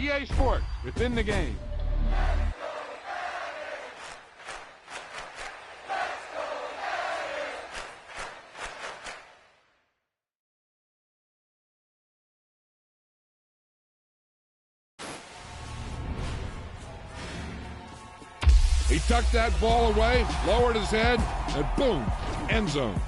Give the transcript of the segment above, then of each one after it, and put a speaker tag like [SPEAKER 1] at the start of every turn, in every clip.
[SPEAKER 1] EA Sports, within the game. He tucked that ball away, lowered his head, and boom, end zone.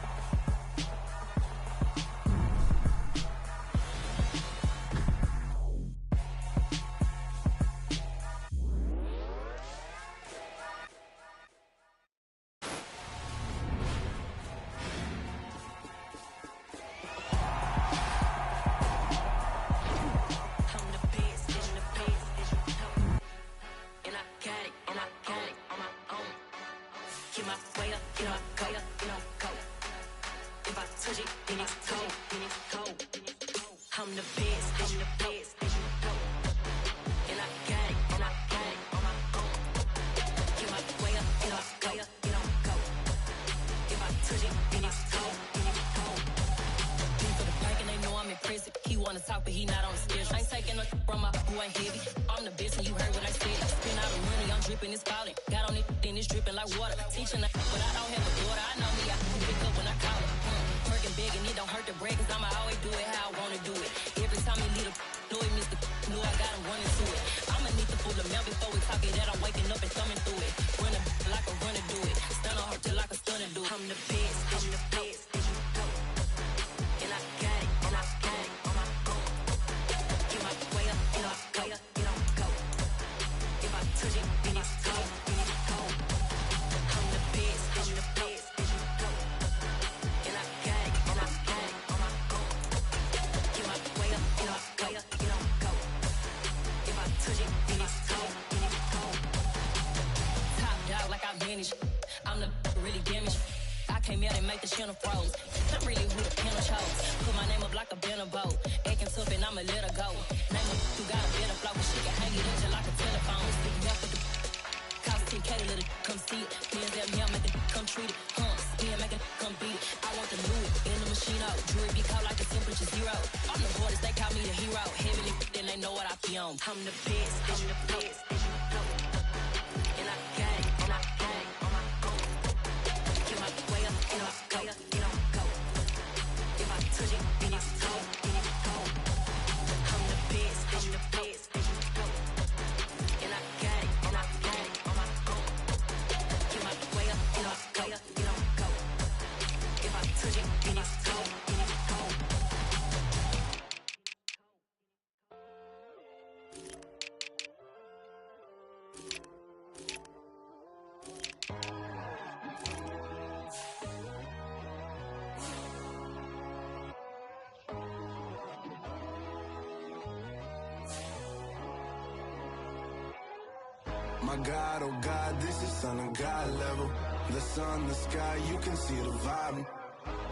[SPEAKER 2] My God, oh God, this is Son of God level. The sun, the sky, you can see the vibe.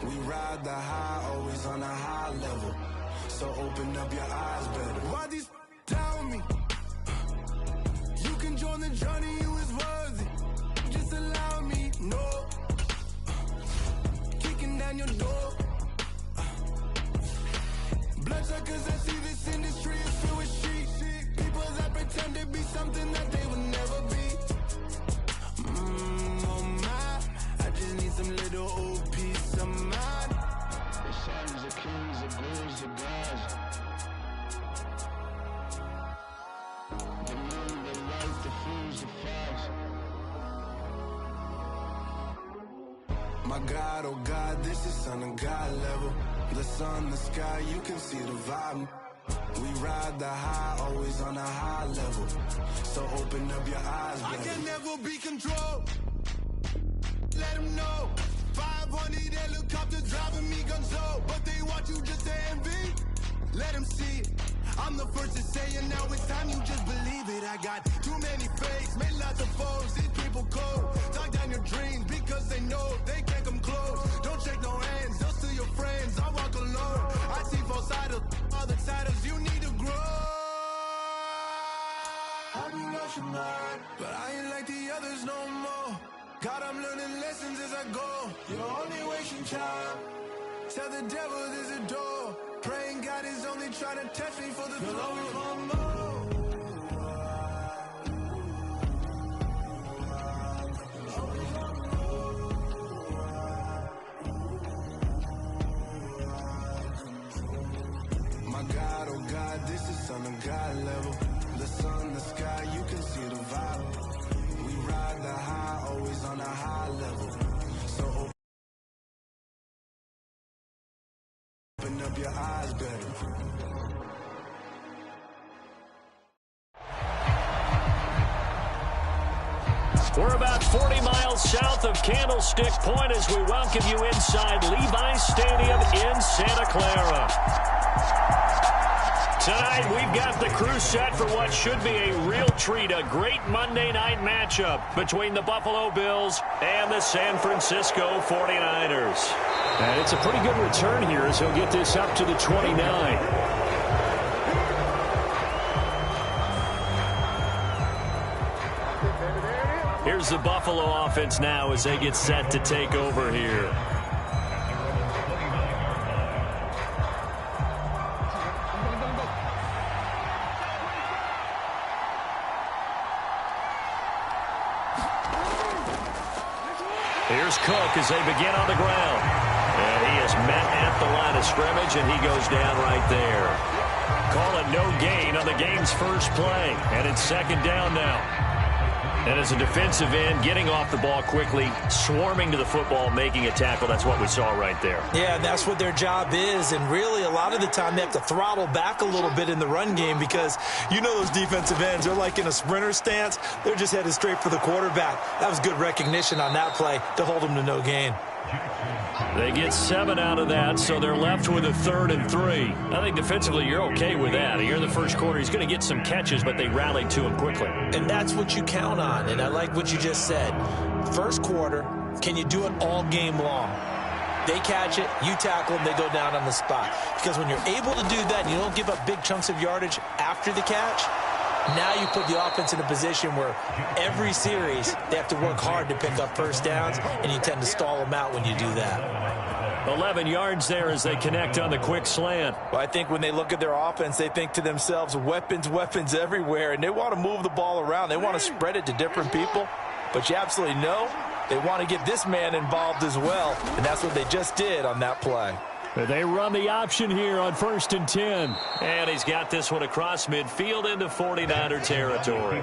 [SPEAKER 2] We ride the high, always on a high level. So open up your eyes better. Why these tell me? You can join the journey, you is worthy. Just allow me, no. Kicking down your door. Bloodsuckers, I see this industry is filled with sheep. People that pretend to be something that they would never be. Oh my, I just need some little old peace of mind. The sons of kings, the gurus, the gods. The moon, the light, the fools, the fogs. My God, oh God, this is Son of God level. The sun, the sky, you can see the vibe. We ride the high, always on a high level. So open up your eyes, baby. I can never be controlled. Let them know. 500 helicopters driving me gonzo. But they want you just to envy. Let them see it. I'm the first to say it, now it's time you just believe it. I got too many fakes, made lots of foes. These people cold. Talk down your dreams because they know they can't come close. Don't shake no hands, they'll steal your friends. I walk alone. I see false idols, other titles. You need to grow. Have you lost your mind? But I ain't like the others no more. God, I'm learning lessons as I go. You're only wasting time. Tell the devil there's a door. Praying God is only trying to test me for the glory. Always want more. on a God level. The sun, the sky, you can see the vibe. We ride the high, always on a high level. So open up your eyes better.
[SPEAKER 3] We're about 40 miles south of Candlestick Point as we welcome you inside Levi's Stadium in Santa Clara. Tonight, we've got the crew set for what should be a real treat, a great Monday night matchup between the Buffalo Bills and the San Francisco 49ers.
[SPEAKER 4] And it's a pretty good return here as he'll get this up to the 29.
[SPEAKER 3] Here's the Buffalo offense now as they get set to take over here. Here's Cook as they begin on the ground. And he is met at the line of scrimmage, and he goes down right there. Call it no gain on the game's first play. And it's second down now. And as a defensive end, getting off the ball quickly, swarming to the football, making a tackle, that's what we saw right there.
[SPEAKER 5] Yeah, that's what their job is. And really, a lot of the time, they have to throttle back a little bit in the run game because you know those defensive ends, they're like in a sprinter stance. They're just headed straight for the quarterback. That was good recognition on that play to hold them to no gain.
[SPEAKER 3] They get 7 out of that, so they're left with a 3rd and 3. I think defensively you're okay with that. Here in the first quarter, he's going to get some catches, but they rallied to him quickly.
[SPEAKER 5] And that's what you count on, and I like what you just said. First quarter, can you do it all game long? They catch it, you tackle them, they go down on the spot. Because when you're able to do that and you don't give up big chunks of yardage after the catch, now you put the offense in a position where every series they have to work hard to pick up first downs, and you tend to stall them out when you do that.
[SPEAKER 3] 11 yards there as they connect on the quick slant.
[SPEAKER 5] Well, I think when they look at their offense, they think to themselves, weapons, weapons everywhere, and they want to move the ball around. They want to spread it to different people, but you absolutely know they want to get this man involved as well, and that's what they just did on that play.
[SPEAKER 3] They run the option here on 1st and 10. And he's got this one across midfield into 49er territory.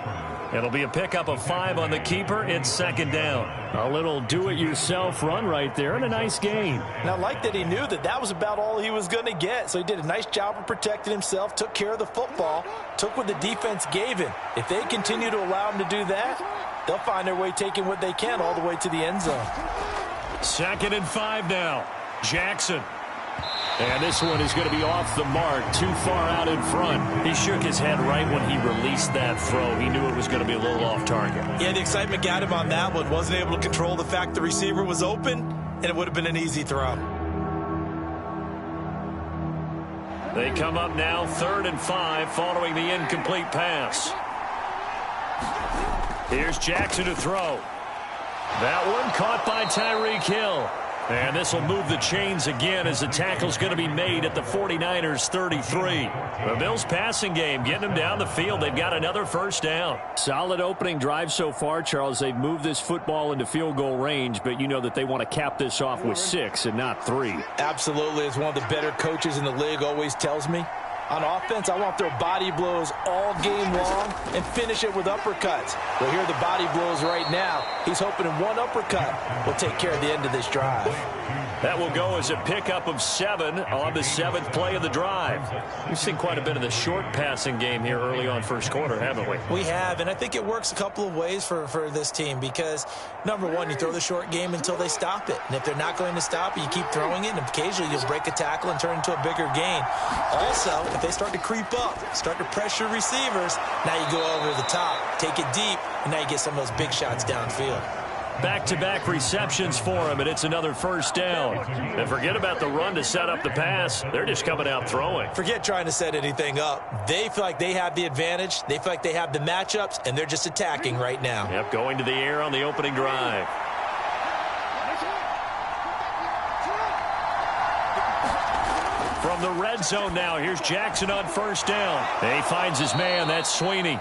[SPEAKER 3] It'll be a pickup of 5 on the keeper. It's second down.
[SPEAKER 4] A little do-it-yourself run right there and a nice gain.
[SPEAKER 5] And I like that he knew that that was about all he was going to get. So he did a nice job of protecting himself, took care of the football, took what the defense gave him. If they continue to allow him to do that, they'll find their way taking what they can all the way to the end zone.
[SPEAKER 3] 2nd and 5 now. Jackson. And this one is going to be off the mark, too far out in front. He shook his head right when he released that throw. He knew it was going to be a little off target.
[SPEAKER 5] Yeah, the excitement got him on that one. Wasn't able to control the fact the receiver was open, and it would have been an easy throw.
[SPEAKER 3] They come up now 3rd and 5 following the incomplete pass. Here's Jackson to throw. That one caught by Tyreek Hill. And this will move the chains again as the tackle's going to be made at the 49ers 33. The Bills passing game getting them down the field. They've got another first down.
[SPEAKER 4] Solid opening drive so far, Charles. They've moved this football into field goal range, but you know that they want to cap this off with 6 and not 3.
[SPEAKER 5] Absolutely. As one of the better coaches in the league always tells me, on offense, I want their body blows all game long and finish it with uppercuts. Well, here are the body blows right now. He's hoping in one uppercut will take care of the end of this drive.
[SPEAKER 3] That will go as a pickup of 7 on the 7th play of the drive. We've seen quite a bit of the short passing game here early on first quarter, haven't we?
[SPEAKER 5] We have, and I think it works a couple of ways for this team because, number one, you throw the short game until they stop it. And if they're not going to stop it, you keep throwing it, and occasionally you'll break a tackle and turn it into a bigger gain. Also, if they start to creep up, start to pressure receivers, now you go over the top, take it deep, and now you get some of those big shots downfield.
[SPEAKER 3] Back-to-back receptions for him, and it's another first down. And forget about the run to set up the pass. They're just coming out throwing.
[SPEAKER 5] Forget trying to set anything up. They feel like they have the advantage. They feel like they have the matchups, and they're just attacking right now.
[SPEAKER 3] Yep, going to the air on the opening drive. From the red zone now, here's Jackson on first down. And he finds his man, that's Sweeney.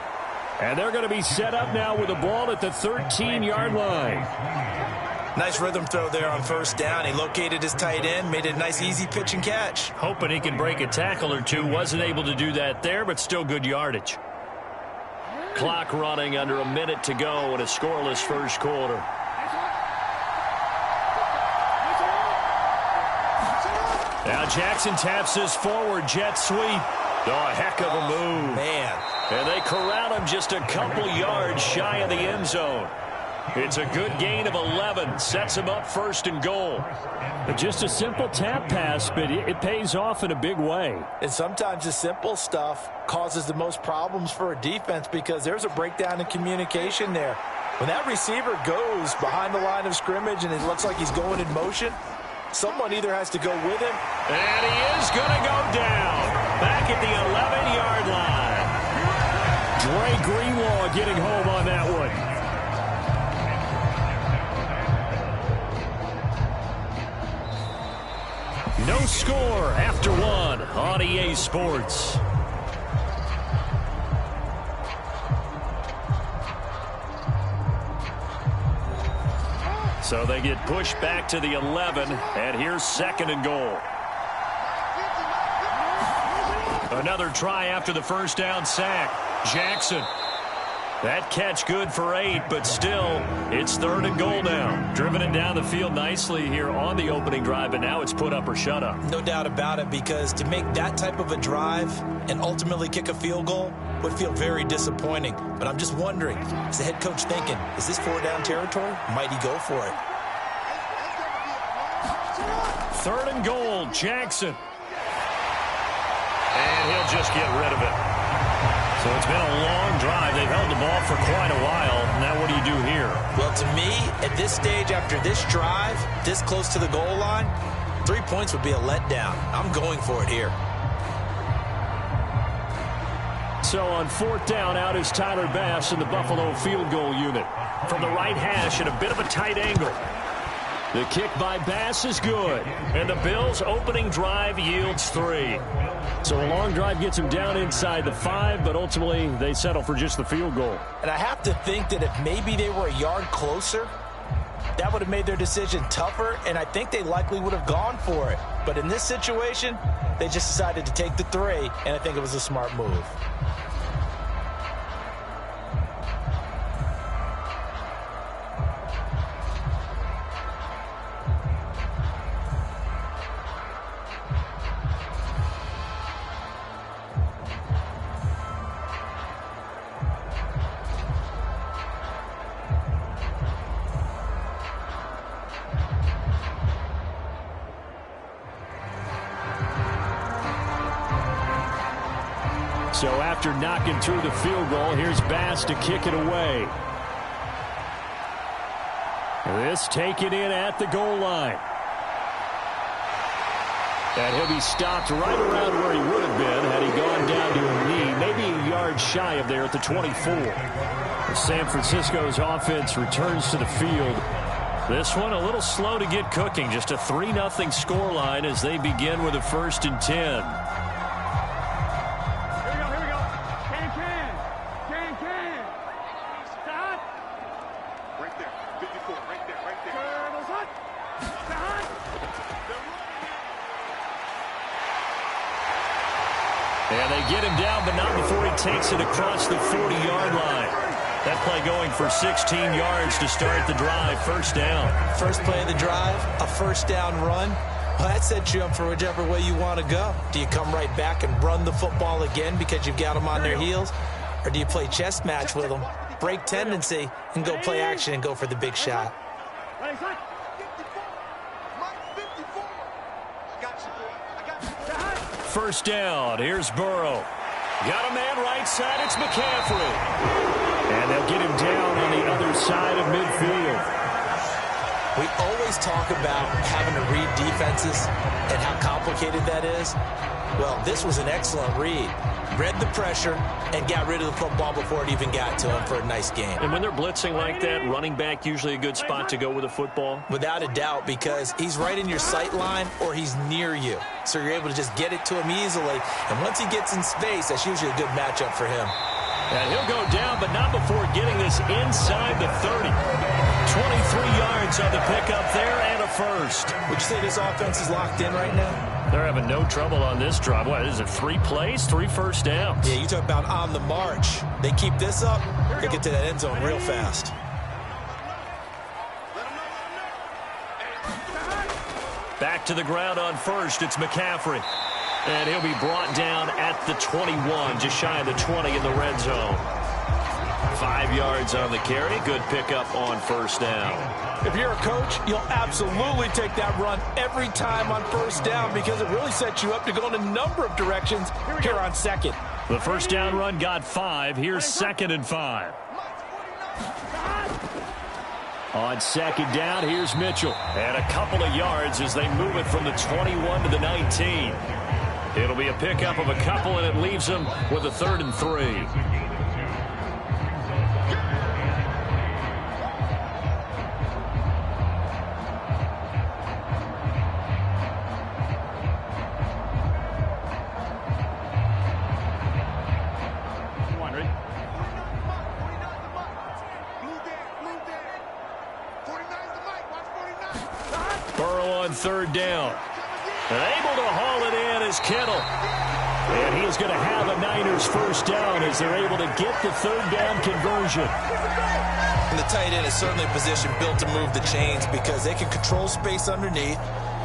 [SPEAKER 3] And they're going to be set up now with the ball at the 13-yard line.
[SPEAKER 5] Nice rhythm throw there on first down. He located his tight end, made it a nice easy pitch and catch.
[SPEAKER 4] Hoping he can break a tackle or two. Wasn't able to do that there, but still good yardage. Clock running under a minute to go in a scoreless first quarter. Now Jackson taps this forward jet sweep. Oh, a heck of a move.
[SPEAKER 5] Man.
[SPEAKER 4] And they corral him just a couple yards shy of the end zone. It's a good gain of 11. Sets him up first and goal. Just a simple tap pass, but it pays off in a big way.
[SPEAKER 5] And sometimes the simple stuff causes the most problems for a defense because there's a breakdown in communication there. When that receiver goes behind the line of scrimmage and it looks like he's going in motion, someone either has to go with him.
[SPEAKER 4] And he is going to go down. Back at the 11-yard line. Dre Greenlaw getting home on that one. No score after one on EA Sports. So they get pushed back to the 11, and here's second and goal. Another try after the first down sack. Jackson. That catch good for 8, but still, it's third and goal now. Driven it down the field nicely here on the opening drive, and now it's put up or shut up.
[SPEAKER 5] No doubt about it, because to make that type of a drive and ultimately kick a field goal would feel very disappointing. But I'm just wondering, is the head coach thinking, is this 4-down territory? Might he go for it?
[SPEAKER 4] Third and goal, Jackson. And he'll just get rid of it. So it's been a long drive. They've held the ball for quite a while. Now what do you do here?
[SPEAKER 5] Well, to me, at this stage, after this drive, this close to the goal line, 3 points would be a letdown. I'm going for it here.
[SPEAKER 4] So on fourth down, out is Tyler Bass in the Buffalo field goal unit. From the right hash at a bit of a tight angle. The kick by Bass is good. And the Bills' opening drive yields 3. So a long drive gets them down inside the 5, but ultimately they settle for just the field goal.
[SPEAKER 5] And I have to think that if maybe they were a yard closer, that would have made their decision tougher, and I think they likely would have gone for it. But in this situation, they just decided to take the 3, and I think it was a smart move.
[SPEAKER 4] So after knocking through the field goal, here's Bass to kick it away. This taken in at the goal line. And he'll be stopped right around where he would have been had he gone down to a knee, maybe a yard shy of there at the 24. San Francisco's offense returns to the field. This one a little slow to get cooking. Just a 3-0 scoreline as they begin with a 1st and 10. And they get him down, but not before he takes it across the 40-yard line. That play going for 16 yards to start the drive. First down.
[SPEAKER 5] First play of the drive, a first down run. Well, that sets you up for whichever way you want to go. Do you come right back and run the football again because you've got them on their heels? Or do you play chess match with them, break tendency, and go play action and go for the big shot?
[SPEAKER 4] First down. Here's Burrow. Got a man right side. It's McCaffrey. And they'll get him down on the other side of midfield.
[SPEAKER 5] We always talk about having to read defenses and how complicated that is. Well, this was an excellent read. Read the pressure and got rid of the football before it even got to him for a nice game.
[SPEAKER 4] And when they're blitzing like that, running back usually a good spot to go with the football?
[SPEAKER 5] Without a doubt, because he's right in your sight line or he's near you. So you're able to just get it to him easily. And once he gets in space, that's usually a good matchup for him.
[SPEAKER 4] And he'll go down, but not before getting this inside the 30. 23 yards on the pickup there and a first.
[SPEAKER 5] Would you say this offense is locked in right now?
[SPEAKER 4] They're having no trouble on this drive. What is it, 3 plays, 3 first downs?
[SPEAKER 5] Yeah, you talk about on the march. They keep this up, they get to that end zone real fast.
[SPEAKER 4] Back to the ground on first. It's McCaffrey. And he'll be brought down at the 21, just shy of the 20 in the red zone. 5 yards on the carry. Good pickup on first down.
[SPEAKER 5] If you're a coach, you'll absolutely take that run every time on first down because it really sets you up to go in a number of directions here on second.
[SPEAKER 4] The first down run got 5. Here's 2nd and 5. On second down, here's Mitchell. And a couple of yards as they move it from the 21 to the 19. It'll be a pickup of a couple, and it leaves them with a 3rd and 3. On 3rd down. And able to haul it in is Kittle. And he is going to have a Niners first down as they're able to get the 3rd down conversion.
[SPEAKER 5] And the tight end is certainly a position built to move the chains because they can control space underneath.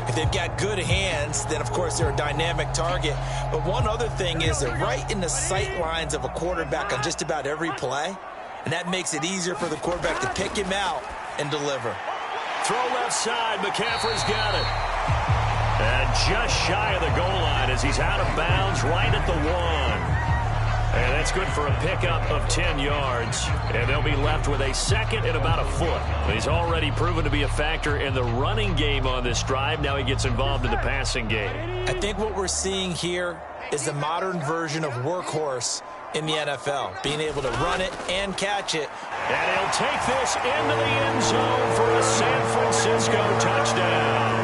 [SPEAKER 5] If they've got good hands, then, of course, they're a dynamic target. But one other thing is they're right in the sight lines of a quarterback on just about every play. And that makes it easier for the quarterback to pick him out and deliver.
[SPEAKER 4] Throw left side. McCaffrey's got it. And just shy of the goal line as he's out of bounds right at the 1. And that's good for a pickup of 10 yards. And they'll be left with a 2nd and about a foot. He's already proven to be a factor in the running game on this drive. Now he gets involved in the passing game.
[SPEAKER 5] I think what we're seeing here is the modern version of workhorse in the NFL, being able to run it and catch it.
[SPEAKER 4] And he'll take this into the end zone for a San Francisco touchdown.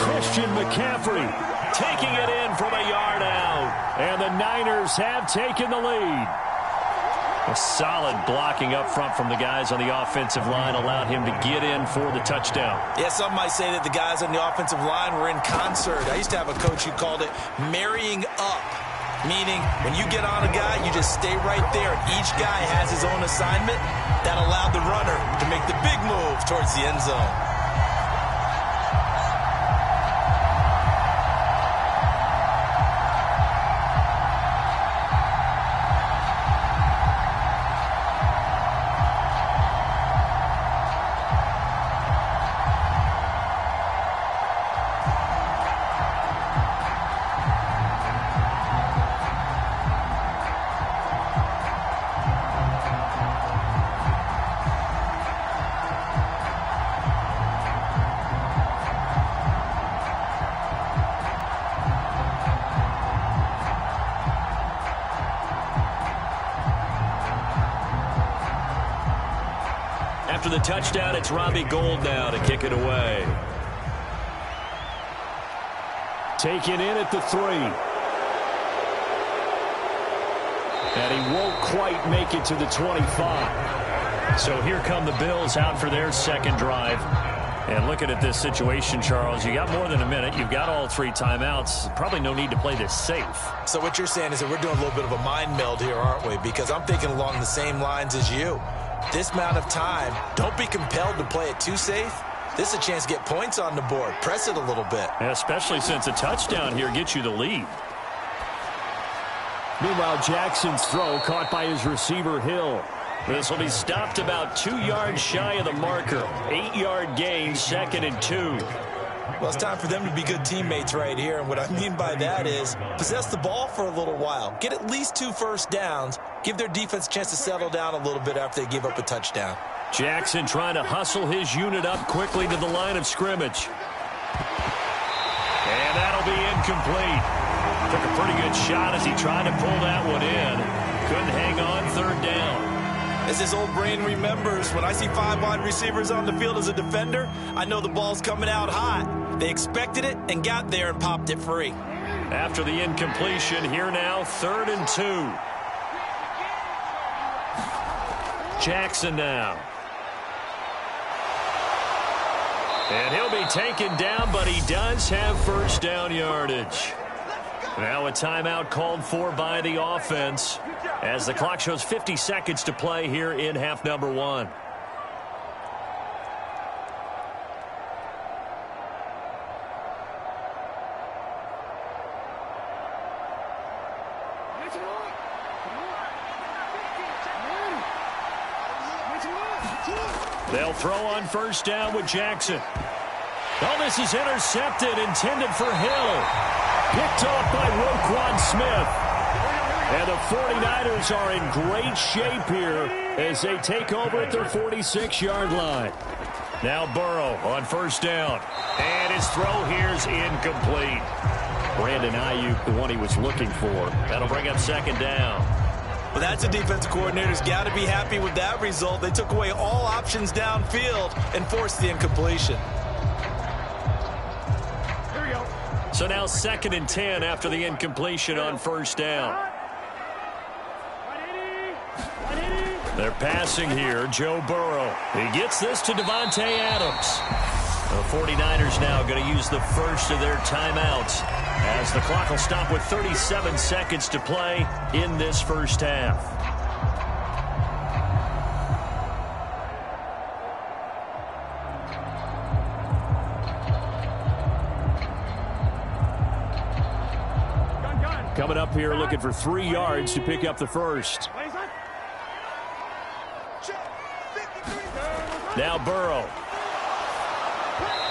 [SPEAKER 4] Christian McCaffrey taking it in from a yard out. And the Niners have taken the lead. A solid blocking up front from the guys on the offensive line allowed him to get in for the touchdown.
[SPEAKER 5] Yeah, some might say that the guys on the offensive line were in concert. I used to have a coach who called it marrying up. Meaning, when you get on a guy, you just stay right there. Each guy has his own assignment. That allowed the runner to make the big move towards the end zone.
[SPEAKER 4] After the touchdown, it's Robbie Gould now to kick it away. Taken in at the 3. And he won't quite make it to the 25. So here come the Bills out for their 2nd drive. And looking at this situation, Charles, you got more than a minute. You've got all 3 timeouts. Probably no need to play this safe.
[SPEAKER 5] So what you're saying is that we're doing a little bit of a mind meld here, aren't we? Because I'm thinking along the same lines as you. This amount of time, don't be compelled to play it too safe. This is a chance to get points on the board. Press it a little bit.
[SPEAKER 4] And especially since a touchdown here gets you the lead. Meanwhile, Jackson's throw caught by his receiver, Hill. This will be stopped about 2 yards shy of the marker. 8-yard gain, 2nd and 2.
[SPEAKER 5] Well, it's time for them to be good teammates right here. And what I mean by that is possess the ball for a little while. Get at least 2 first downs. Give their defense a chance to settle down a little bit after they give up a touchdown.
[SPEAKER 4] Jackson trying to hustle his unit up quickly to the line of scrimmage. And that'll be incomplete. Took a pretty good shot as he tried to pull that one in. Couldn't hang on, 3rd down.
[SPEAKER 5] As his old brain remembers, when I see 5 wide receivers on the field as a defender, I know the ball's coming out hot. They expected it and got there and popped it free.
[SPEAKER 4] After the incompletion, here now, 3rd and 2. Jackson now. And he'll be taken down, but he does have first down yardage. Now a timeout called for by the offense as the clock shows 50 seconds to play here in half number 1. They'll throw on first down with Jackson. Oh, this is intercepted, intended for Hill. Picked off by Roquan Smith. And the 49ers are in great shape here as they take over at their 46-yard line. Now Burrow on first down. And his throw here is incomplete. Brandon Ayuk, the one he was looking for. That'll bring up second down.
[SPEAKER 5] Well, that's a defensive coordinator's got to be happy with that result. They took away all options downfield and forced the incompletion.
[SPEAKER 4] So now 2nd and 10 after the incompletion on first down. They're passing here, Joe Burrow. He gets this to Devontae Adams. The 49ers now going to use the first of their timeouts as the clock will stop with 37 seconds to play in this first half. Coming up here looking for 3 yards to pick up the first. Now Burrow.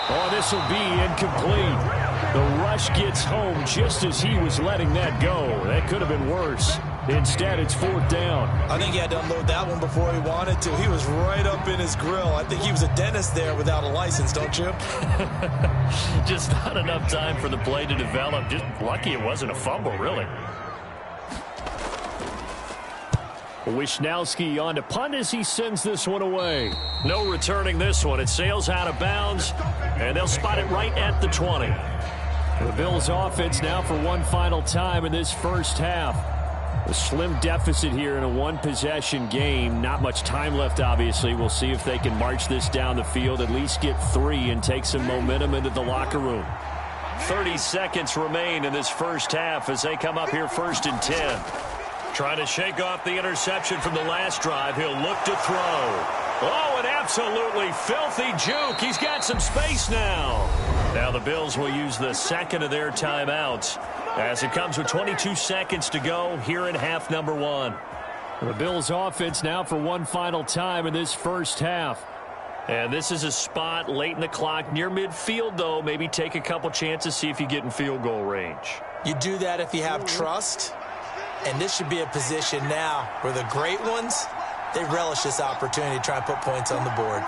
[SPEAKER 4] Oh, this will be incomplete. The rush gets home just as he was letting that go. That could have been worse. Instead, it's 4th down.
[SPEAKER 5] I think he had to unload that one before he wanted to. He was right up in his grill. I think he was a dentist there without a license, don't you?
[SPEAKER 4] Just not enough time for the play to develop. Just lucky it wasn't a fumble, really. Wishnowski on to punt as he sends this one away. No returning this one. It sails out of bounds, and they'll spot it right at the 20. The Bills offense now for one final time in this first half. A slim deficit here in a one-possession game. Not much time left, obviously. We'll see if they can march this down the field, at least get 3 and take some momentum into the locker room. 30 seconds remain in this first half as they come up here 1st and 10. Trying to shake off the interception from the last drive. He'll look to throw. Oh, an absolutely filthy juke. He's got some space now. Now the Bills will use the 2nd of their timeouts as it comes with 22 seconds to go here in half number 1. The Bills offense now for one final time in this first half. And this is a spot late in the clock near midfield, though. Maybe take a couple chances, see if you get in field goal range.
[SPEAKER 5] You do that if you have trust. And this should be a position now where the great ones, they relish this opportunity to try and put points on the board.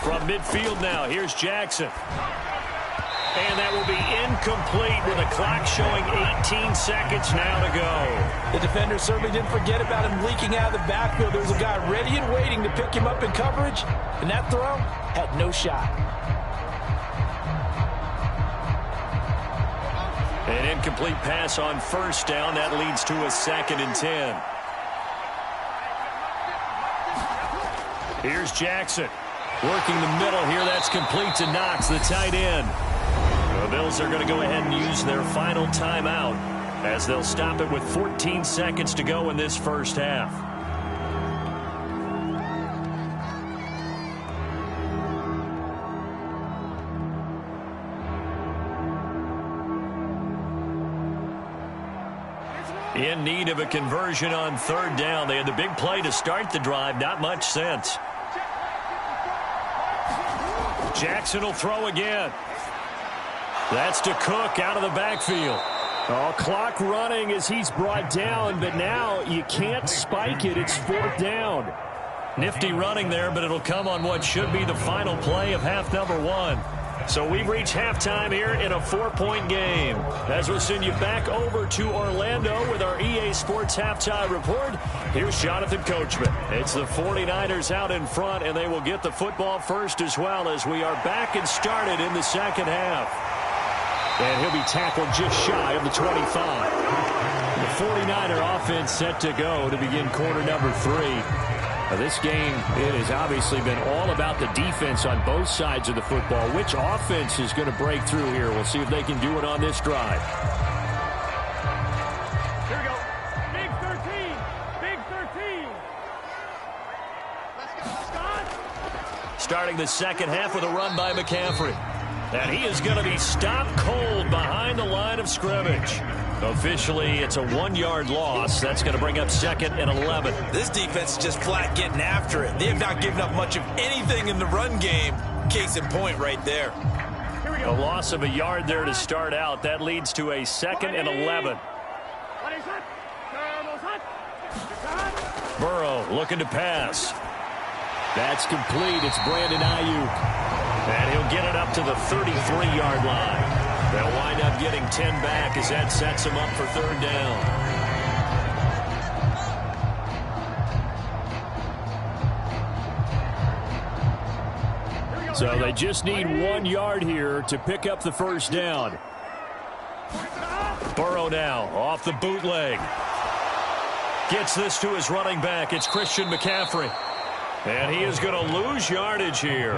[SPEAKER 4] From midfield now, here's Jackson. And that will be incomplete with the clock showing 18 seconds now to go.
[SPEAKER 5] The defender certainly didn't forget about him leaking out of the backfield. There was a guy ready and waiting to pick him up in coverage, and that throw had no shot.
[SPEAKER 4] An incomplete pass on first down. That leads to a 2nd and 10. Here's Jackson. Working the middle here. That's complete to Knox, the tight end. The Bills are going to go ahead and use their final timeout as they'll stop it with 14 seconds to go in this first half. In need of a conversion on 3rd down. They had the big play to start the drive. Not much sense. Jackson will throw again. That's to Cook out of the backfield. Oh, clock running as he's brought down, but now you can't spike it. It's 4th down. Nifty running there, but it'll come on what should be the final play of half number 1. So we've reached halftime here in a 4-point game. As we'll send you back over to Orlando with our EA Sports Halftime Report, here's Jonathan Coachman. It's the 49ers out in front, and they will get the football first as well as we are back and started in the second half. And he'll be tackled just shy of the 25. The 49er offense set to go to begin quarter number 3. This game, it has obviously been all about the defense on both sides of the football. Which offense is going to break through here? We'll see if they can do it on this drive.
[SPEAKER 6] Here we go. Big 13. Big 13. Let's go, Scott.
[SPEAKER 4] Starting the second half with a run by McCaffrey. And he is going to be stopped cold behind the line of scrimmage. Officially, it's a 1-yard loss. That's going to bring up 2nd and 11.
[SPEAKER 5] This defense is just flat getting after it. They have not given up much of anything in the run game. Case in point right there.
[SPEAKER 4] A loss of a yard there to start out. That leads to a 2nd and 11. Burrow looking to pass. That's complete. It's Brandon Ayuk. And he'll get it up to the 33-yard line. They'll wind up getting 10 back as that sets them up for 3rd down. So they just need 1 yard here to pick up the first down. Burrow now off the bootleg. Gets this to his running back. It's Christian McCaffrey. And he is going to lose yardage here.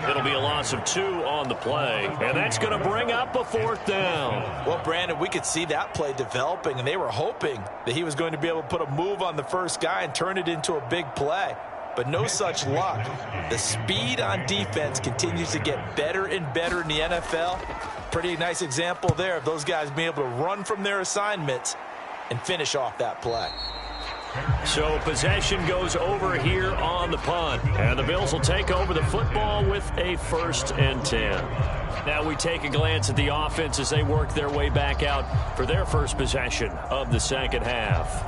[SPEAKER 4] It'll be a loss of 2 on the play. And that's going to bring up a 4th down.
[SPEAKER 5] Well, Brandon, we could see that play developing, and they were hoping that he was going to be able to put a move on the first guy and turn it into a big play. But no such luck. The speed on defense continues to get better and better in the NFL. Pretty nice example there of those guys being able to run from their assignments and finish off that play.
[SPEAKER 4] So possession goes over here on the punt. And the Bills will take over the football with a 1st and 10. Now we take a glance at the offense as they work their way back out for their first possession of the second half.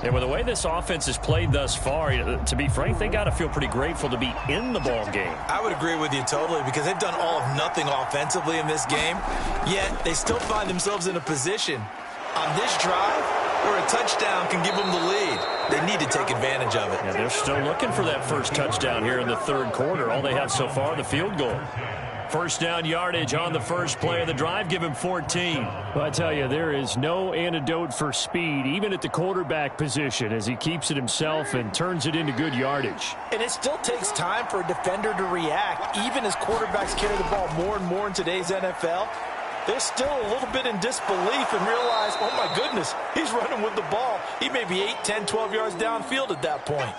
[SPEAKER 4] And with the way this offense has played thus far, to be frank, they got to feel pretty grateful to be in the ball game.
[SPEAKER 5] I would agree with you totally because they've done all of nothing offensively in this game, yet they still find themselves in a position on this drive where a touchdown can give them the lead. They need to take advantage of it.
[SPEAKER 4] Yeah, they're still looking for that first touchdown here in the 3rd quarter. All they have so far, the field goal. First down yardage on the first play of the drive. Give him 14. Well, I tell you, there is no antidote for speed, even at the quarterback position, as he keeps it himself and turns it into good yardage.
[SPEAKER 5] And it still takes time for a defender to react. Even as quarterbacks carry the ball more and more in today's NFL, they're still a little bit in disbelief and realize, oh, my goodness, he's running with the ball. He may be 8, 10, 12 yards downfield at that point.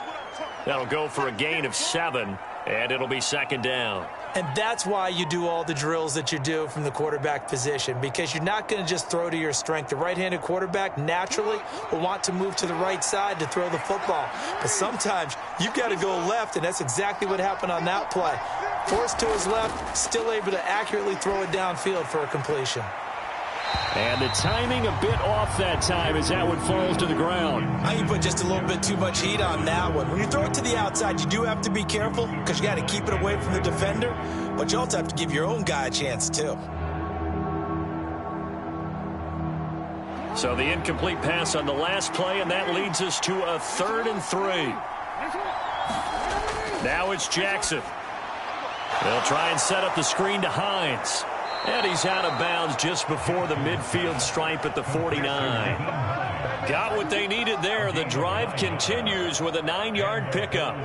[SPEAKER 4] That'll go for a gain of 7, and it'll be 2nd down.
[SPEAKER 5] And that's why you do all the drills that you do from the quarterback position, because you're not going to just throw to your strength. The right-handed quarterback naturally will want to move to the right side to throw the football. But sometimes you've got to go left, and that's exactly what happened on that play. Forced to his left, still able to accurately throw it downfield for a completion.
[SPEAKER 4] And the timing a bit off that time as that one falls to the ground.
[SPEAKER 5] I think you put just a little bit too much heat on that one. When you throw it to the outside, you do have to be careful because you got to keep it away from the defender, but you also have to give your own guy a chance too.
[SPEAKER 4] So the incomplete pass on the last play, and that leads us to a 3rd and 3. Now it's Jackson. They'll try and set up the screen to Hines. And he's out of bounds just before the midfield stripe at the 49. Got what they needed there. The drive continues with a 9-yard pickup.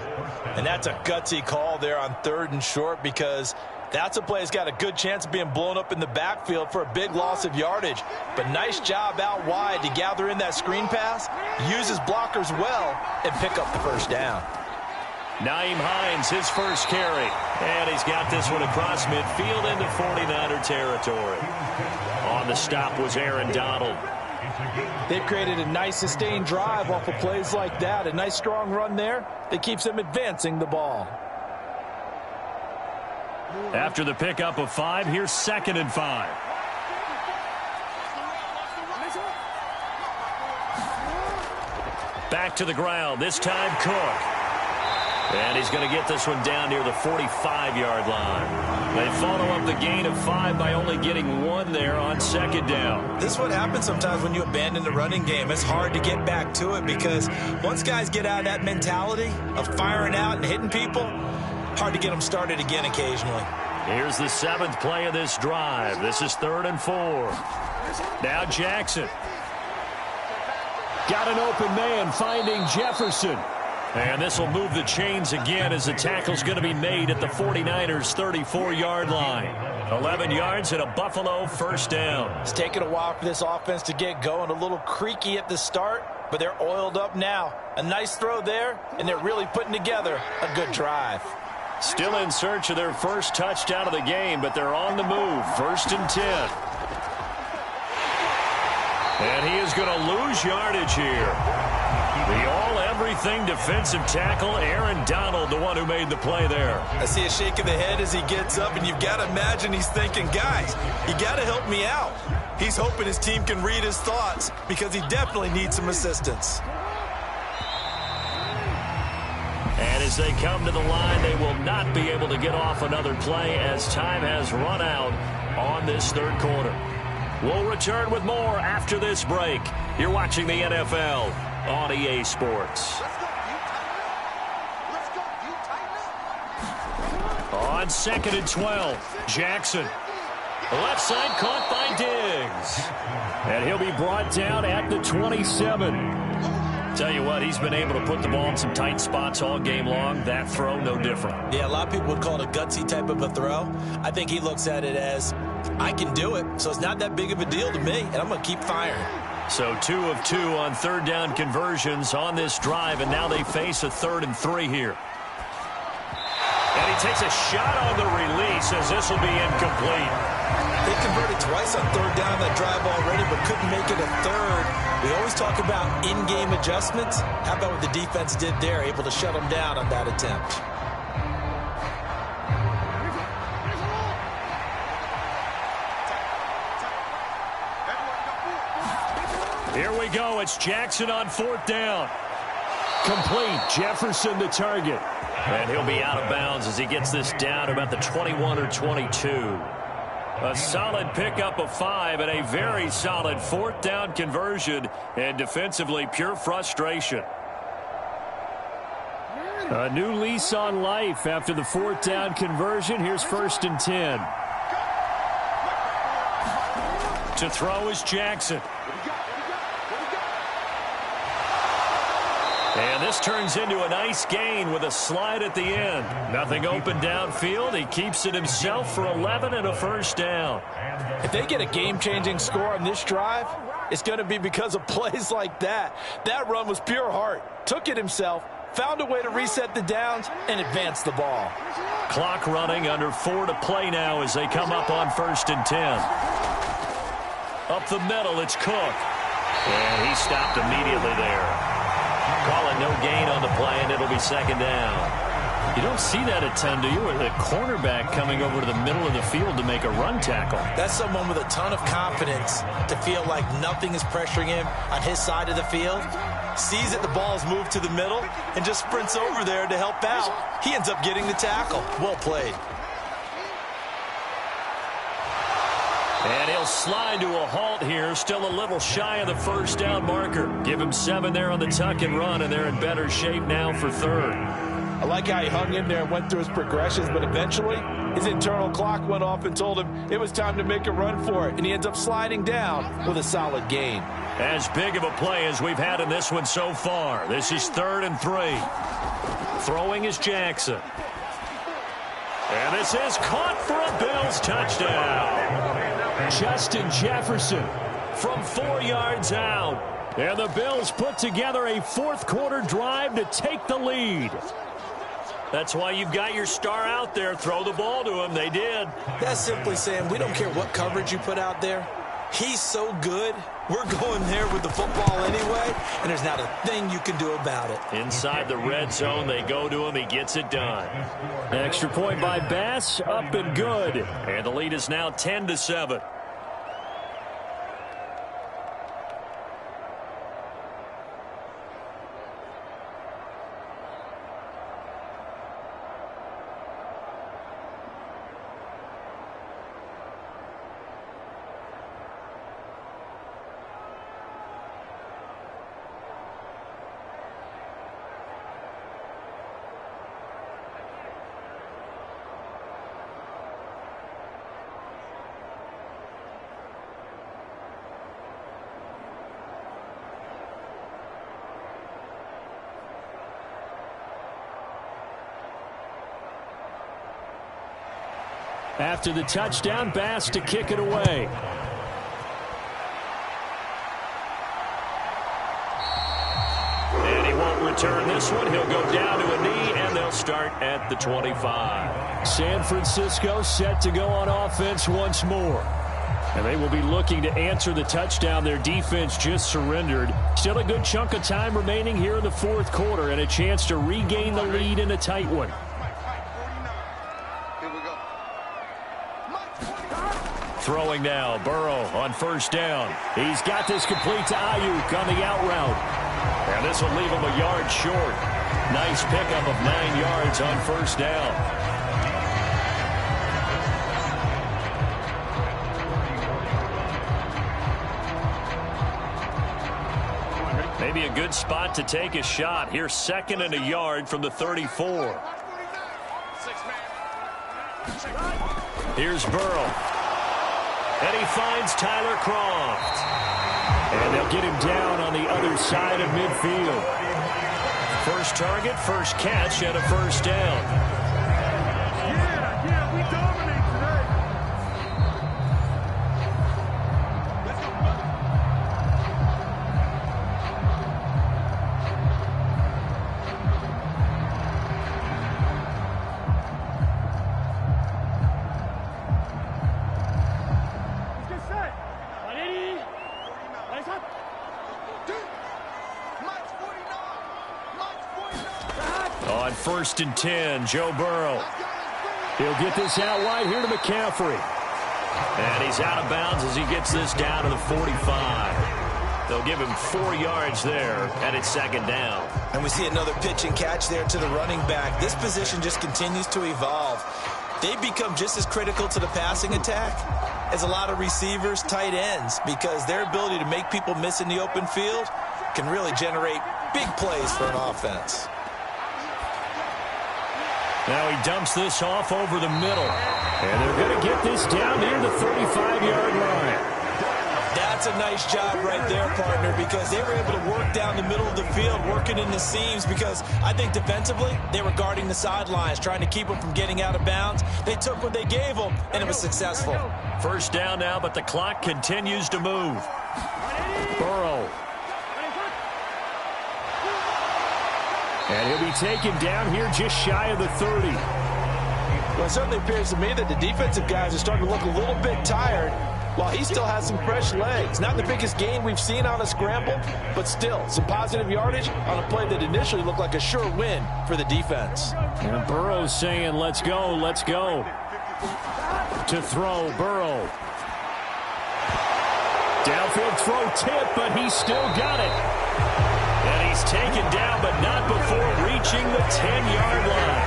[SPEAKER 5] And that's a gutsy call there on 3rd and short because that's a play that's got a good chance of being blown up in the backfield for a big loss of yardage. But nice job out wide to gather in that screen pass, use his blockers well, and pick up the first down.
[SPEAKER 4] Nyheim Hines, his first carry. And he's got this one across midfield into 49er territory. On the stop was Aaron Donald.
[SPEAKER 5] They've created a nice sustained drive off of plays like that. A nice strong run there that keeps them advancing the ball.
[SPEAKER 4] After the pickup of 5, here's 2nd and 5. Back to the ground, this time Cook. And he's going to get this one down near the 45-yard line. They follow up the gain of 5 by only getting 1 there on 2nd down.
[SPEAKER 5] This is what happens sometimes when you abandon the running game. It's hard to get back to it because once guys get out of that mentality of firing out and hitting people, hard to get them started again occasionally.
[SPEAKER 4] Here's the 7th play of this drive. This is 3rd and 4. Now Jackson. Got an open man finding Jefferson. And this will move the chains again as the tackle's going to be made at the 49ers' 34-yard line. 11 yards and a Buffalo first down.
[SPEAKER 5] It's taken a while for this offense to get going. A little creaky at the start, but they're oiled up now. A nice throw there, and they're really putting together a good drive.
[SPEAKER 4] Still in search of their first touchdown of the game, but they're on the move. 1st and 10. And he is going to lose yardage here. The all-everything defensive tackle, Aaron Donald, the one who made the play there.
[SPEAKER 5] I see a shake of the head as he gets up, and you've got to imagine he's thinking, guys, you got to help me out. He's hoping his team can read his thoughts because he definitely needs some assistance.
[SPEAKER 4] And as they come to the line, they will not be able to get off another play as time has run out on this third quarter. We'll return with more after this break. You're watching the NFL on EA Sports. On 2nd and 12, Jackson. Left side caught by Diggs. And he'll be brought down at the 27. Tell you what, he's been able to put the ball in some tight spots all game long. That throw, no different.
[SPEAKER 5] Yeah, a lot of people would call it a gutsy type of a throw. I think he looks at it as, I can do it, so it's not that big of a deal to me, and I'm going to keep firing.
[SPEAKER 4] So 2 of 2 on third down conversions on this drive, and now they face a 3rd and 3 here. And he takes a shot on the release as this will be incomplete.
[SPEAKER 5] They converted twice on third down that drive already, but couldn't make it a third. We always talk about in-game adjustments. How about what the defense did there, able to shut them down on that attempt?
[SPEAKER 4] Here we go. It's Jackson on 4th down. Complete. Jefferson the target. And he'll be out of bounds as he gets this down about the 21 or 22. A solid pickup of 5 and a very solid 4th down conversion. And defensively, pure frustration. A new lease on life after the 4th down conversion. Here's 1st and 10. To throw is Jackson. And this turns into a nice gain with a slide at the end. Nothing open downfield. He keeps it himself for 11 and a first down.
[SPEAKER 5] If they get a game-changing score on this drive, it's going to be because of plays like that. That run was pure heart. Took it himself, found a way to reset the downs, and advance the ball.
[SPEAKER 4] Clock running, under 4 to play now as they come up on 1st and 10. Up the middle, it's Cook. And he stopped immediately there. Call it no gain on the play, and it'll be 2nd down. You don't see that a ton, do you? With a cornerback coming over to the middle of the field to make a run tackle.
[SPEAKER 5] That's someone with a ton of confidence to feel like nothing is pressuring him on his side of the field. Sees that the ball is moved to the middle and just sprints over there to help out. He ends up getting the tackle. Well played.
[SPEAKER 4] And he'll slide to a halt here, still a little shy of the first down marker. Give him 7 there on the tuck and run, and they're in better shape now for 3rd.
[SPEAKER 5] I like how he hung in there and went through his progressions, but eventually his internal clock went off and told him it was time to make a run for it, and he ends up sliding down with a solid gain.
[SPEAKER 4] As big of a play as we've had in this one so far. This is 3rd and 3. Throwing is Jackson. And this is caught for a Bills touchdown. Justin Jefferson from 4 yards out. And the Bills put together a 4th quarter drive to take the lead. That's why you've got your star out there. Throw the ball to him. They did.
[SPEAKER 5] That's simply saying we don't care what coverage you put out there. He's so good. We're going there with the football anyway, and there's not a thing you can do about it.
[SPEAKER 4] Inside the red zone, they go to him. He gets it done. Extra point by Bass, up and good. And the lead is now 10-7. After the touchdown, Bass to kick it away. And he won't return this one. He'll go down to a knee, and they'll start at the 25. San Francisco set to go on offense once more. And they will be looking to answer the touchdown their defense just surrendered. Still a good chunk of time remaining here in the fourth quarter and a chance to regain the lead in a tight one. Throwing now, Burrow on first down. He's got this complete to Ayuk on the out route. And this will leave him a yard short. Nice pickup of 9 yards on first down. Maybe a good spot to take a shot. Here's 2nd and a yard from the 34. Here's Burrow. And he finds Tyler Kroft. And they'll get him down on the other side of midfield. First target, first catch, and a first down.
[SPEAKER 6] Yeah, we dominate today.
[SPEAKER 4] On 1st and 10, Joe Burrow. He'll get this out wide here to McCaffrey. And he's out of bounds as he gets this down to the 45. They'll give him 4 yards there, and it's 2nd down.
[SPEAKER 5] And we see another pitch and catch there to the running back. This position just continues to evolve. They've become just as critical to the passing attack as a lot of receivers, tight ends, because their ability to make people miss in the open field can really generate big plays for an offense.
[SPEAKER 4] Now he dumps this off over the middle. And they're going to get this down near the 35-yard line.
[SPEAKER 5] That's a nice job right there, partner, because they were able to work down the middle of the field, working in the seams, because I think defensively they were guarding the sidelines, trying to keep them from getting out of bounds. They took what they gave them, and it was successful.
[SPEAKER 4] First down now, but the clock continues to move. Burrow. And he'll be taken down here just shy of the 30.
[SPEAKER 5] Well, it certainly appears to me that the defensive guys are starting to look a little bit tired while he still has some fresh legs. Not the biggest gain we've seen on a scramble, but still some positive yardage on a play that initially looked like a sure win for the defense.
[SPEAKER 4] And Burrow's saying, let's go, let's go. To throw, Burrow. Downfield throw tip, but he's still got it. And he's taken down, but not before reaching the 10-yard line.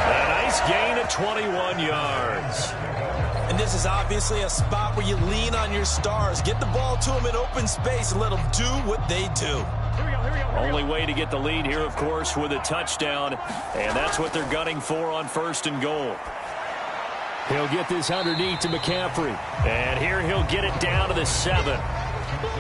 [SPEAKER 4] A nice gain of 21 yards.
[SPEAKER 5] And this is obviously a spot where you lean on your stars. Get the ball to them in open space and let them do what they do.
[SPEAKER 4] Only way to get the lead here, of course, with a touchdown. And that's what they're gunning for on 1st and goal. He'll get this underneath to McCaffrey. And here he'll get it down to the 7.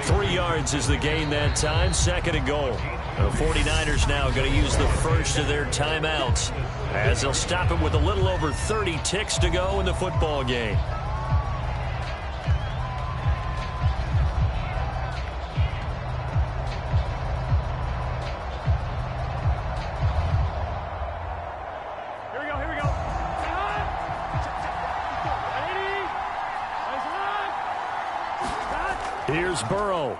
[SPEAKER 4] 3 yards is the gain that time, 2nd and goal. The 49ers now going to use the first of their timeouts as they'll stop him with a little over 30 ticks to go in the football game.
[SPEAKER 6] Here we go.
[SPEAKER 4] Here's Burrow.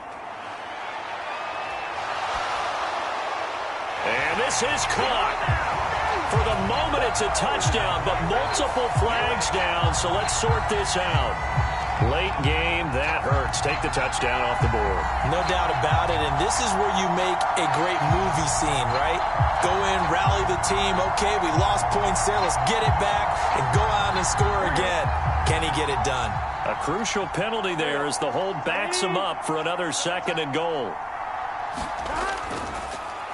[SPEAKER 4] And this is caught. For the moment, it's a touchdown, but multiple flags down, so let's sort this out. Late game, that hurts. Take the touchdown off the board.
[SPEAKER 5] No doubt about it, and this is where you make a great movie scene, right? Go in, rally the team. Okay, we lost points there. Let's get it back and go out and score again. Can he get it done?
[SPEAKER 4] A crucial penalty there as the hold backs him up for another 2nd and goal.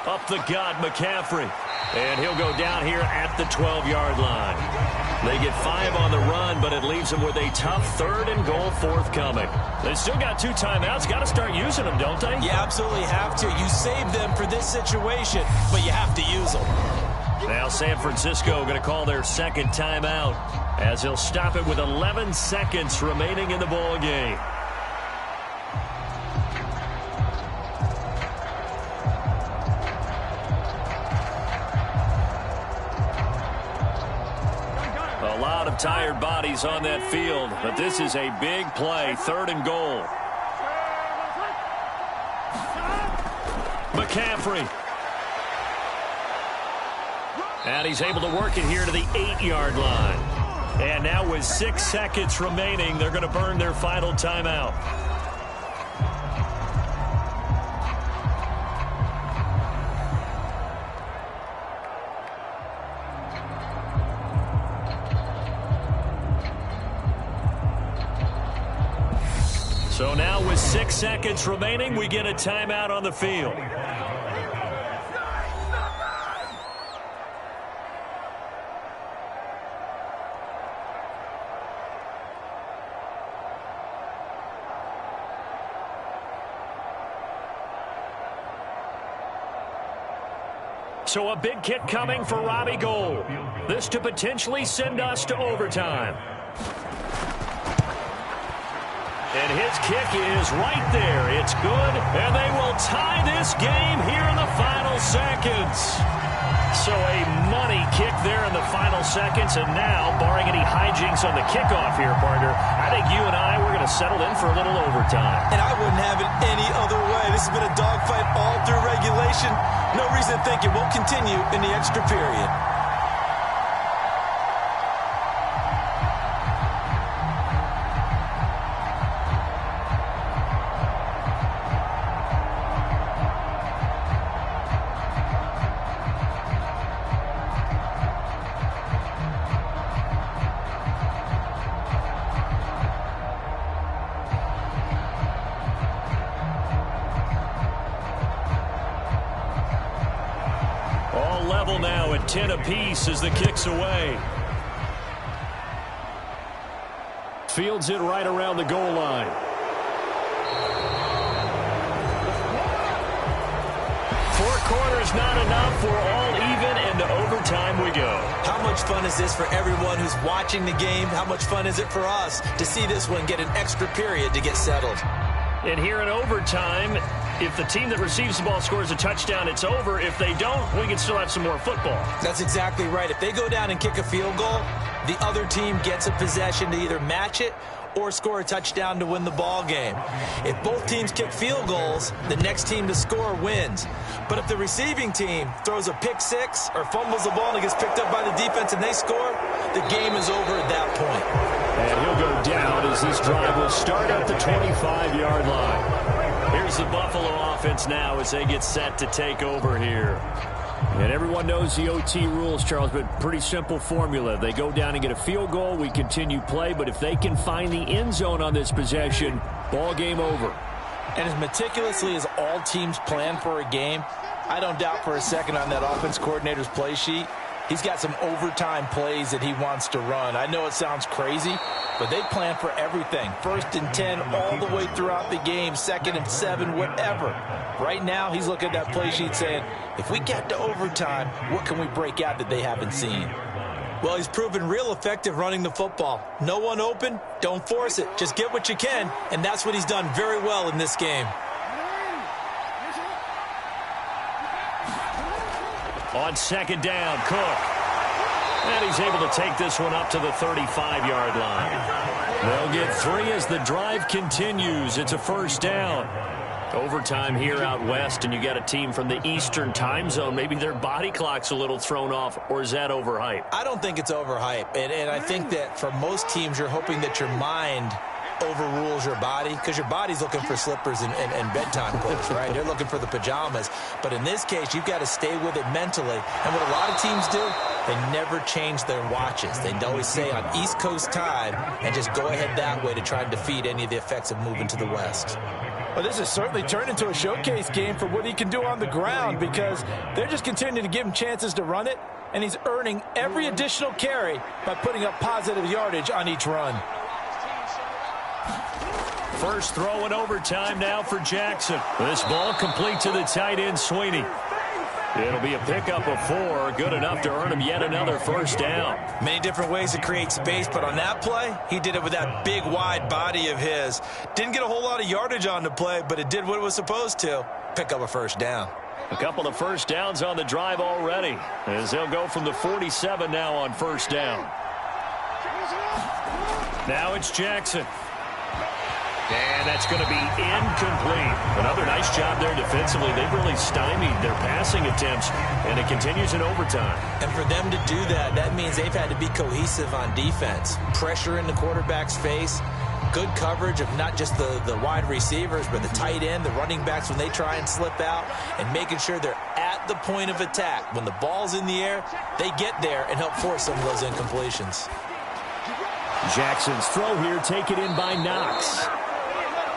[SPEAKER 4] Up the gut, McCaffrey. And he'll go down here at the 12-yard line. They get 5 on the run, but it leaves them with a tough 3rd and goal forthcoming. They still got 2 timeouts. Got to start using them, don't they?
[SPEAKER 5] You absolutely have to. You save them for this situation, but you have to use them.
[SPEAKER 3] Now San Francisco going to call their second timeout as he'll stop it with 11 seconds remaining in the ball game. A lot of tired bodies on that field, but this is a big play, 3rd and goal. McCaffrey. And he's able to work it here to the 8-yard line. And now with 6 seconds remaining, they're going to burn their final timeout. So now with 6 seconds remaining, we get a timeout on the field. So a big kick coming for Robbie Gould. This to potentially send us to overtime. And his kick is right there. It's good, and they will tie this game here in the final seconds. So a money kick there in the final seconds, and now, barring any hijinks on the kickoff here, partner, I think you and I, we're going to settle in for a little overtime.
[SPEAKER 5] And I wouldn't have it any other way. This has been a dogfight all through regulation. No reason to think it won't continue in the extra period.
[SPEAKER 3] Level now at 10 apiece as the kick's away. Fields it right around the goal line. 4 quarters not enough. We're all even, and to overtime we go.
[SPEAKER 5] How much fun is this for everyone who's watching the game? How much fun is it for us to see this one get an extra period to get settled?
[SPEAKER 3] And here in overtime, if the team that receives the ball scores a touchdown, it's over. If they don't, we can still have some more football.
[SPEAKER 5] That's exactly right. If they go down and kick a field goal, the other team gets a possession to either match it or score a touchdown to win the ball game. If both teams kick field goals, the next team to score wins. But if the receiving team throws a pick six or fumbles the ball and it gets picked up by the defense and they score, the game is over at that point.
[SPEAKER 3] And he'll go down as this drive will start at the 25-yard line. Here's the Buffalo offense now as they get set to take over here. And everyone knows the OT rules, Charles, but pretty simple formula. They go down and get a field goal, we continue play, but if they can find the end zone on this possession, ball game over.
[SPEAKER 5] And as meticulously as all teams plan for a game, I don't doubt for a second on that offense coordinator's play sheet, he's got some overtime plays that he wants to run. I know it sounds crazy, but they plan for everything. 1st and 10 all the way throughout the game, 2nd and 7, whatever. Right now, he's looking at that play sheet saying, if we get to overtime, what can we break out that they haven't seen? Well, he's proven real effective running the football. No one open, don't force it. Just get what you can, and that's what he's done very well in this game.
[SPEAKER 3] On 2nd down, Cook. And he's able to take this one up to the 35-yard line. They'll get 3 as the drive continues. It's a 1st down. Overtime here out west, and you got a team from the Eastern time zone. Maybe their body clock's a little thrown off, or is that overhyped?
[SPEAKER 5] I don't think it's overhyped, and I think that for most teams, you're hoping that your mind overrules your body, because your body's looking for slippers and bedtime clothes, right? They're looking for the pajamas. But in this case, you've got to stay with it mentally. And what a lot of teams do, they never change their watches. They always say on East Coast time and just go ahead that way to try and defeat any of the effects of moving to the West.
[SPEAKER 7] Well, this has certainly turned into a showcase game for what he can do on the ground, because they're just continuing to give him chances to run it, and he's earning every additional carry by putting up positive yardage on each run.
[SPEAKER 3] First throw in overtime now for Jackson. This ball complete to the tight end, Sweeney.
[SPEAKER 4] It'll be a pickup of 4, good enough to earn him yet another first down.
[SPEAKER 5] Many different ways to create space, but on that play, he did it with that big, wide body of his. Didn't get a whole lot of yardage on the play, but it did what it was supposed to. Pick up a first down.
[SPEAKER 4] A couple of first downs on the drive already, as they'll go from the 47 now on first down. Now it's Jackson. And that's going to be incomplete. Another nice job there defensively. They've really stymied their passing attempts, and it continues in overtime.
[SPEAKER 5] And for them to do that, that means they've had to be cohesive on defense. Pressure in the quarterback's face, good coverage of not just the wide receivers, but the tight end, the running backs when they try and slip out, and making sure they're at the point of attack. When the ball's in the air, they get there and help force some of those incompletions.
[SPEAKER 4] Jackson's throw here taken in by Knox.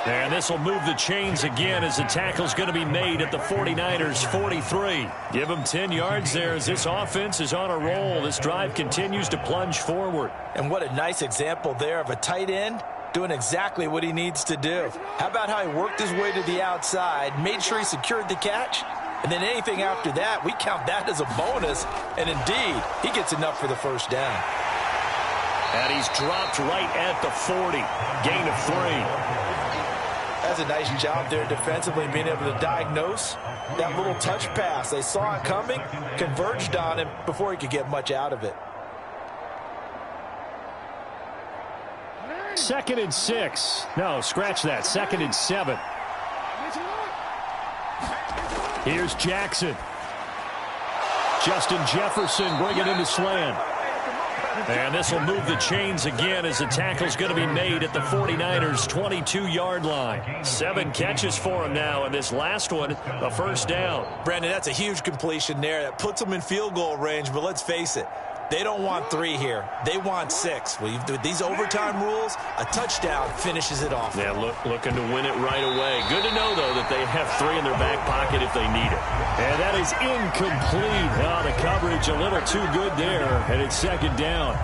[SPEAKER 4] And this will move the chains again as the tackle's going to be made at the 49ers' 43. Give them 10 yards there as this offense is on a roll. This drive continues to plunge forward.
[SPEAKER 5] And what a nice example there of a tight end doing exactly what he needs to do. How about how he worked his way to the outside, made sure he secured the catch, and then anything after that, we count that as a bonus. And indeed, he gets enough for the first down.
[SPEAKER 4] And he's dropped right at the 40. Gain of 3.
[SPEAKER 5] That's a nice job there defensively, being able to diagnose that little touch pass. They saw it coming, converged on him before he could get much out of it.
[SPEAKER 4] 2nd and 6. No, scratch that. 2nd and 7. Here's Jackson. Justin Jefferson bringing in the slant. And this will move the chains again as the tackle's going to be made at the 49ers' 22-yard line. 7 catches for him now, and this last one, a first down.
[SPEAKER 5] Brandon, that's a huge completion there. That puts them in field goal range, but let's face it, they don't want 3 here. They want 6. With these overtime rules, a touchdown finishes it off.
[SPEAKER 4] Yeah, looking to win it right away. Good to know, though, that they have 3 in their back pocket if they need it. And that is incomplete. Oh, the coverage a little too good there, and it's 2nd down.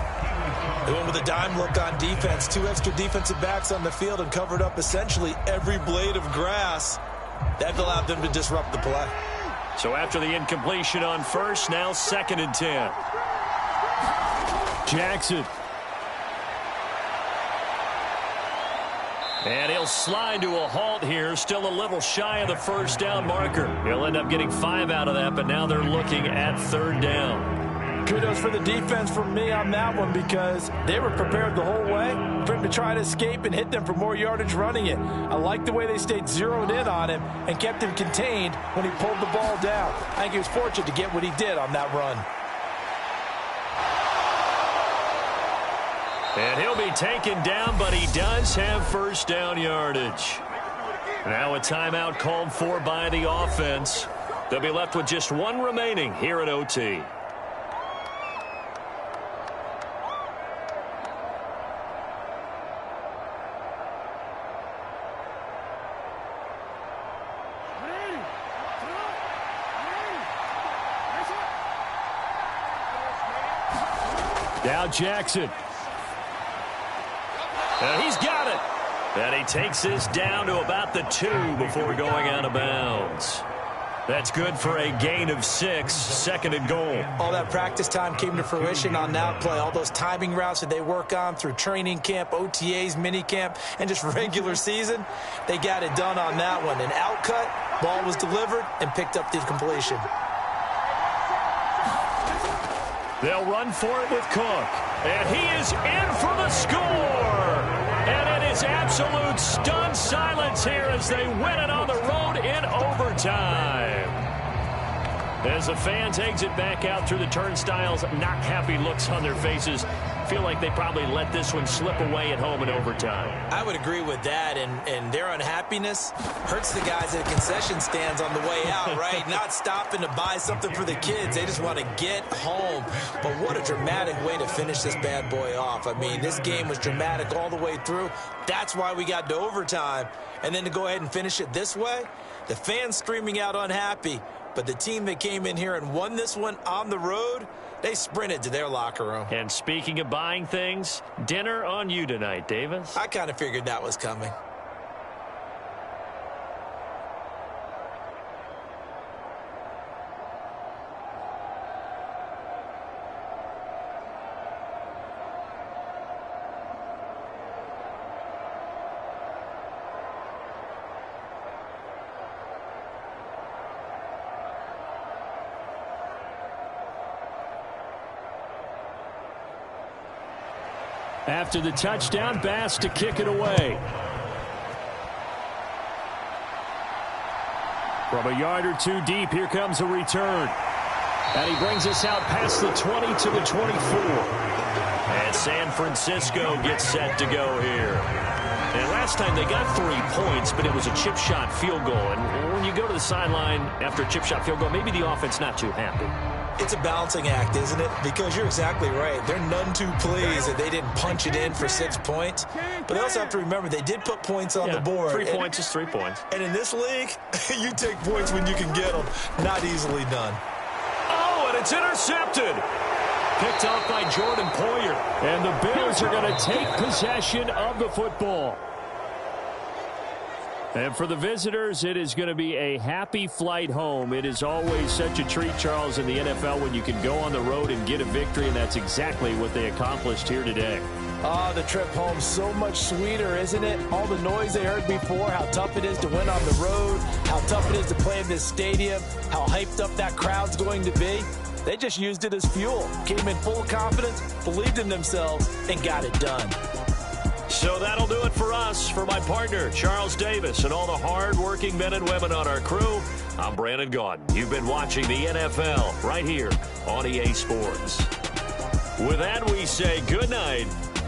[SPEAKER 5] They went with a dime look on defense. 2 extra defensive backs on the field and covered up essentially every blade of grass. That allowed them to disrupt the play.
[SPEAKER 4] So after the incompletion on first, now 2nd and 10. Jackson. And he'll slide to a halt here, still a little shy of the first down marker. He'll end up getting 5 out of that, but now they're looking at 3rd down.
[SPEAKER 7] Kudos for the defense from me on that one, because they were prepared the whole way for him to try to escape and hit them for more yardage running it. I like the way they stayed zeroed in on him and kept him contained when he pulled the ball down. I think he was fortunate to get what he did on that run.
[SPEAKER 4] And he'll be taken down, but he does have first down yardage. Now a timeout called for by the offense. They'll be left with just 1 remaining here at OT. Now Jackson. He's got it. And he takes this down to about the 2 before going out of bounds. That's good for a gain of 6, 2nd and goal.
[SPEAKER 5] All that practice time came to fruition on that play. All those timing routes that they work on through training camp, OTAs, minicamp, and just regular season, they got it done on that one. An outcut, ball was delivered, and picked up the completion.
[SPEAKER 4] They'll run for it with Cook. And he is in for the score. And it is absolute stunned silence here as they win it on the road in overtime. As the fans exit back out through the turnstiles, not happy looks on their faces. Feel like they probably let this one slip away at home in overtime.
[SPEAKER 5] I would agree with that, and their unhappiness hurts the guys at the concession stands on the way out, right? Not stopping to buy something for the kids. They just want to get home. But what a dramatic way to finish this bad boy off. I mean, this game was dramatic all the way through. That's why we got to overtime. And then to go ahead and finish it this way, the fans screaming out unhappy. But the team that came in here and won this one on the road, they sprinted to their locker room.
[SPEAKER 4] And speaking of buying things, dinner on you tonight, Davis.
[SPEAKER 5] I kind of figured that was coming.
[SPEAKER 4] After the touchdown, Bass to kick it away. From a yard or two deep, here comes a return. And he brings us out past the 20 to the 24.
[SPEAKER 3] And San Francisco gets set to go here. And last time they got 3 points, but it was a chip shot field goal. And when you go to the sideline after a chip shot field goal, maybe the offense not too happy.
[SPEAKER 5] It's a balancing act, isn't it? Because you're exactly right. They're none too pleased that they didn't punch it in for 6 points. But they also have to remember they did put points on the board.
[SPEAKER 3] 3 points is 3 points.
[SPEAKER 5] And in this league, you take points when you can get them. Not easily done.
[SPEAKER 4] Oh, and it's intercepted. Picked off by Jordan Poyer. And the Bills are going to take possession of the football. And for the visitors, it is going to be a happy flight home. It is always such a treat, Charles, in the NFL when you can go on the road and get a victory, and that's exactly what they accomplished here today.
[SPEAKER 7] Oh, the trip home so much sweeter, isn't it? All the noise they heard before, how tough it is to win on the road, how tough it is to play in this stadium, how hyped up that crowd's going to be. They just used it as fuel, came in full confidence, believed in themselves, and got it done.
[SPEAKER 3] So that'll do it for us. For my partner, Charles Davis, and all the hard-working men and women on our crew, I'm Brandon Gaudin. You've been watching the NFL right here on EA Sports. With that, we say good night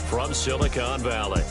[SPEAKER 3] from Silicon Valley.